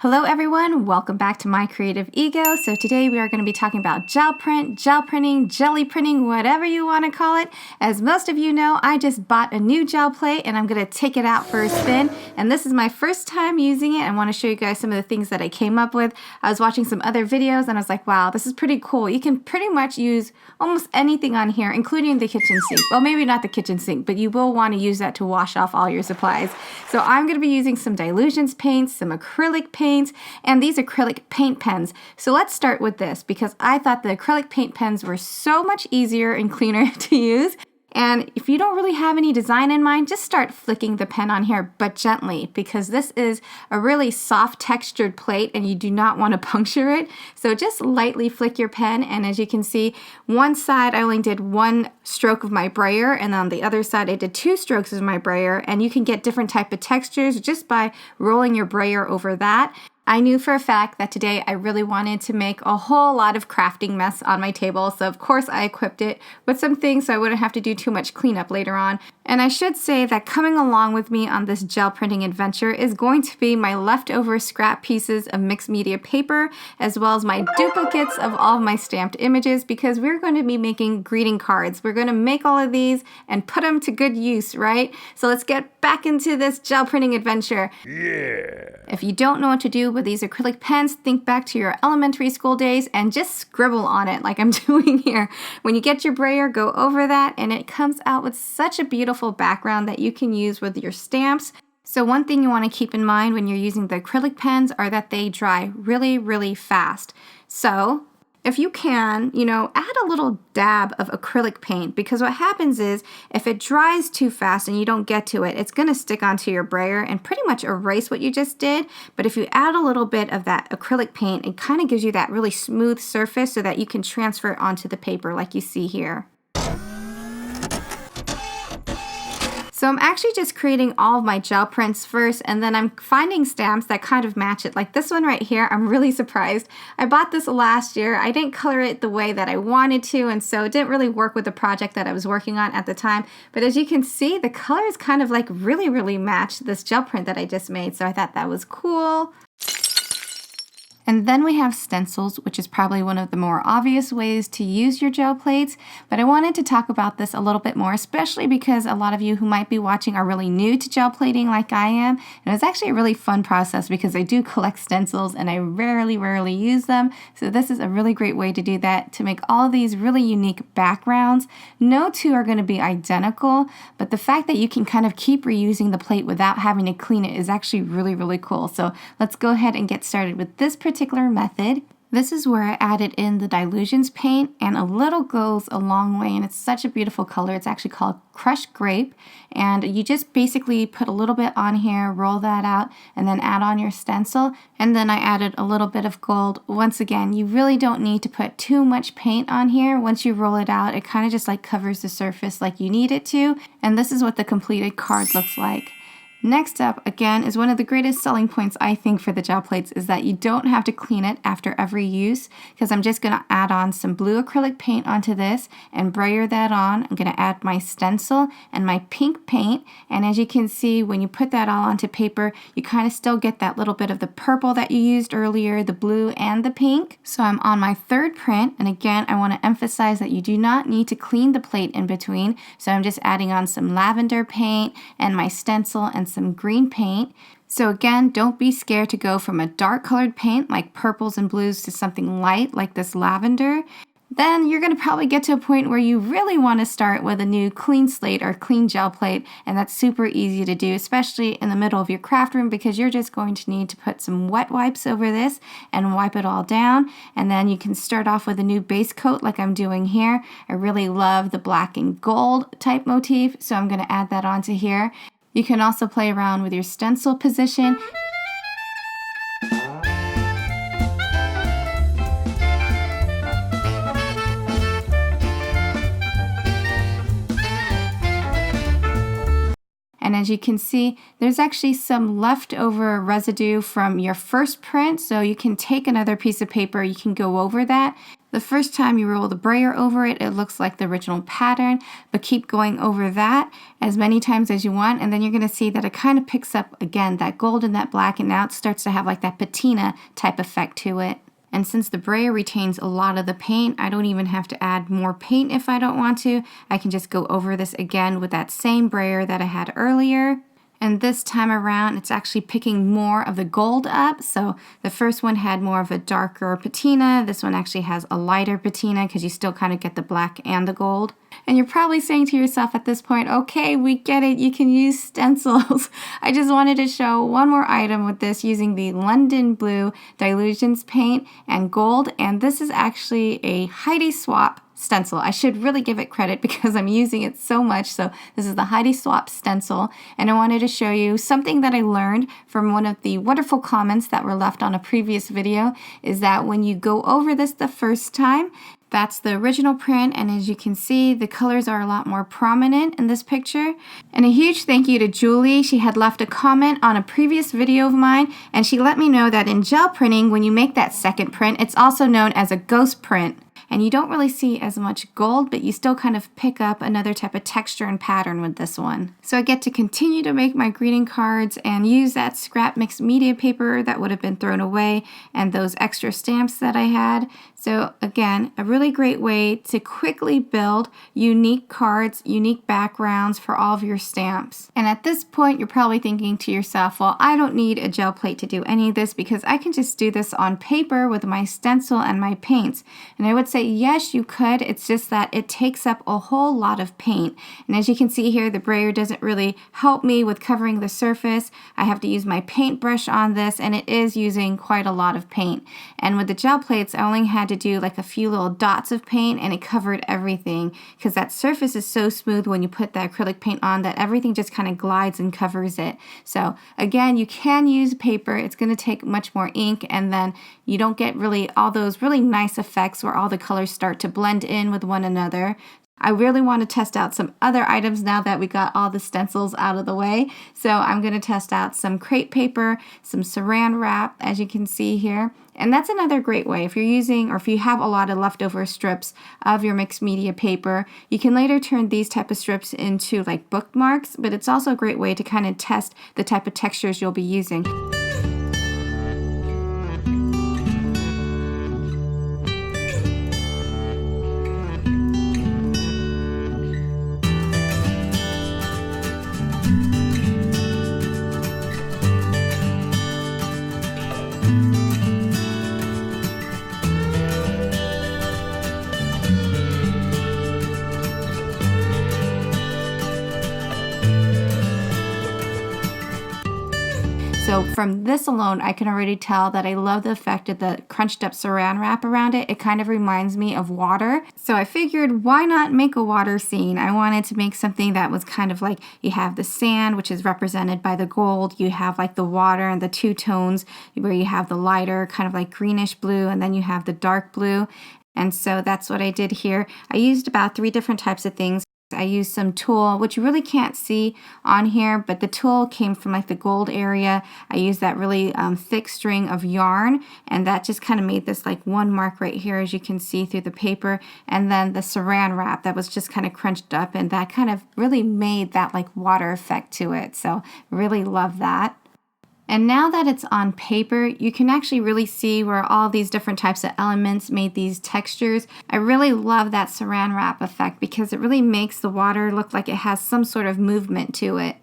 Hello everyone, welcome back to My Creative Ego. So today we are going to be talking about gel print, gel printing, jelly printing, whatever you want to call it. As most of you know, I just bought a new gel plate and I'm going to take it out for a spin. And this is my first time using it. I want to show you guys some of the things that I came up with. I was watching some other videos and I was like, wow, this is pretty cool. You can pretty much use almost anything on here, including the kitchen sink. Well, maybe not the kitchen sink, but you will want to use that to wash off all your supplies. So I'm going to be using some dilutions paints, some acrylic paints, and these acrylic paint pens. So let's start with this because I thought the acrylic paint pens were so much easier and cleaner to use. And if you don't really have any design in mind, just start flicking the pen on here, but gently, because this is a really soft textured plate and you do not want to puncture it. So just lightly flick your pen, and as you can see, one side I only did one stroke of my brayer, and on the other side I did 2 strokes of my brayer, and you can get different type of textures just by rolling your brayer over that. I knew for a fact that today I really wanted to make a whole lot of crafting mess on my table, so of course I equipped it with some things so I wouldn't have to do too much cleanup later on. And I should say that coming along with me on this gel printing adventure is going to be my leftover scrap pieces of mixed media paper, as well as my duplicates of all of my stamped images, because we're going to be making greeting cards. We're going to make all of these and put them to good use, right? So let's get back into this gel printing adventure. Yeah! If you don't know what to do with these acrylic pens, think back to your elementary school days and just scribble on it like I'm doing here. When you get your brayer, go over that and it comes out with such a beautiful background that you can use with your stamps. So one thing you want to keep in mind when you're using the acrylic pens are that they dry really, really fast. So if you can, add a little dab of acrylic paint, because what happens is if it dries too fast and you don't get to it, it's going to stick onto your brayer and pretty much erase what you just did. But if you add a little bit of that acrylic paint, it kind of gives you that really smooth surface so that you can transfer it onto the paper like you see here. So I'm actually just creating all of my gel prints first, and then I'm finding stamps that kind of match it. Like this one right here, I'm really surprised. I bought this last year. I didn't color it the way that I wanted to, and so it didn't really work with the project that I was working on at the time. But as you can see, the colors kind of like really, really match this gel print that I just made. So I thought that was cool. And then we have stencils, which is probably one of the more obvious ways to use your gel plates, but I wanted to talk about this a little bit more, especially because a lot of you who might be watching are really new to gel plating like I am, and it's actually a really fun process because I do collect stencils and I rarely use them, so this is a really great way to do that, to make all of these really unique backgrounds. No two are going to be identical, but the fact that you can kind of keep reusing the plate without having to clean it is actually really, really cool. So let's go ahead and get started with this particular method. This is where I added in the dilutions paint, and a little goes a long way, and it's such a beautiful color. It's actually called crushed grape, and you just basically put a little bit on here, roll that out, and then add on your stencil. And then I added a little bit of gold. Once again, you really don't need to put too much paint on here. Once you roll it out, it kind of just like covers the surface like you need it to, and this is what the completed card looks like. Next up, again, is one of the greatest selling points I think for the gel plates is that you don't have to clean it after every use, because I'm just going to add on some blue acrylic paint onto this and brayer that on. I'm going to add my stencil and my pink paint, and as you can see, when you put that all onto paper, you kind of still get that little bit of the purple that you used earlier, the blue and the pink. So I'm on my third print, and again, I want to emphasize that you do not need to clean the plate in between, so I'm just adding on some lavender paint and my stencil and some green paint. So again, don't be scared to go from a dark colored paint like purples and blues to something light like this lavender. Then you're going to probably get to a point where you really want to start with a new clean slate or clean gel plate, and that's super easy to do, especially in the middle of your craft room, because you're just going to need to put some wet wipes over this and wipe it all down, and then you can start off with a new base coat like I'm doing here. I really love the black and gold type motif, so I'm going to add that onto here. You can also play around with your stencil position. And And as you can see, there's actually some leftover residue from your first print, so you can take another piece of paper, you can go over that. The first time you roll the brayer over it, it looks like the original pattern, but keep going over that as many times as you want, and then you're going to see that it kind of picks up again that gold and that black, and now it starts to have like that patina type effect to it. And since the brayer retains a lot of the paint, I don't even have to add more paint if I don't want to. I can just go over this again with that same brayer that I had earlier. And this time around, it's actually picking more of the gold up. So the first one had more of a darker patina. This one actually has a lighter patina because you still kind of get the black and the gold. And you're probably saying to yourself at this point, okay, we get it, you can use stencils. I just wanted to show one more item with this using the London Blue Dilutions paint and gold. And this is actually a Heidi Swapp stencil. I should really give it credit because I'm using it so much. So this is the Heidi Swapp stencil, and I wanted to show you something that I learned from one of the wonderful comments that were left on a previous video, is that when you go over this the first time, that's the original print, and as you can see, the colors are a lot more prominent in this picture. And a huge thank you to Julie. She had left a comment on a previous video of mine, and she let me know that in gel printing, when you make that second print, it's also known as a ghost print. And you don't really see as much gold, but you still kind of pick up another type of texture and pattern with this one. So I get to continue to make my greeting cards and use that scrap mixed media paper that would have been thrown away and those extra stamps that I had. So again, a really great way to quickly build unique cards, unique backgrounds for all of your stamps. And at this point, you're probably thinking to yourself, well, I don't need a gel plate to do any of this because I can just do this on paper with my stencil and my paints. And I would say, yes, you could. It's just that it takes up a whole lot of paint. And as you can see here, the brayer doesn't really help me with covering the surface. I have to use my paintbrush on this, and it is using quite a lot of paint. And with the gel plates, I only had to do like a few little dots of paint, and it covered everything because that surface is so smooth when you put the acrylic paint on that everything just kind of glides and covers it. So again, you can use paper. It's going to take much more ink, and then you don't get really all those really nice effects where all the colors start to blend in with one another. I really want to test out some other items now that we got all the stencils out of the way. So I'm going to test out some crepe paper, some saran wrap, as you can see here. And that's another great way. If you're using, or if you have a lot of leftover strips of your mixed media paper, you can later turn these type of strips into like bookmarks, but it's also a great way to kind of test the type of textures you'll be using. So from this alone, I can already tell that I love the effect of the crunched up saran wrap around it. It kind of reminds me of water. So I figured, why not make a water scene? I wanted to make something that was kind of like, you have the sand, which is represented by the gold. You have like the water and the two tones where you have the lighter, kind of like greenish blue, and then you have the dark blue. And so that's what I did here. I used about 3 different types of things. I used some tulle, which you really can't see on here, but the tulle came from like the gold area. I used that really thick string of yarn, and that just kind of made this like one mark right here, as you can see through the paper. And then the saran wrap that was just kind of crunched up, and that kind of really made that like water effect to it. So really love that. And now that it's on paper, you can actually really see where all these different types of elements made these textures. I really love that saran wrap effect because it really makes the water look like it has some sort of movement to it.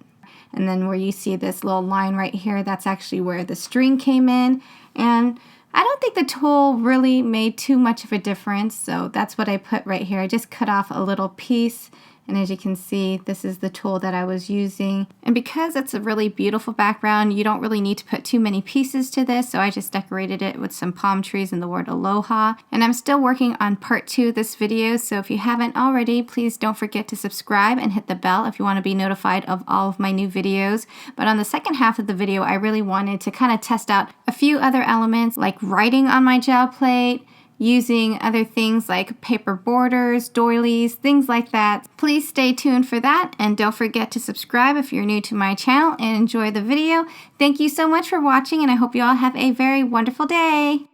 And then where you see this little line right here, that's actually where the string came in. And I don't think the tulle really made too much of a difference, so that's what I put right here. I just cut off a little piece. And as you can see, this is the tulle that I was using. And because it's a really beautiful background, you don't really need to put too many pieces to this. So I just decorated it with some palm trees and the word aloha. And I'm still working on part 2 of this video. So if you haven't already, please don't forget to subscribe and hit the bell if you want to be notified of all of my new videos. But on the second half of the video, I really wanted to kind of test out a few other elements like writing on my gel plate, using other things like paper borders, doilies, things like that. Please stay tuned for that, and don't forget to subscribe if you're new to my channel and enjoy the video. Thank you so much for watching, and I hope you all have a very wonderful day.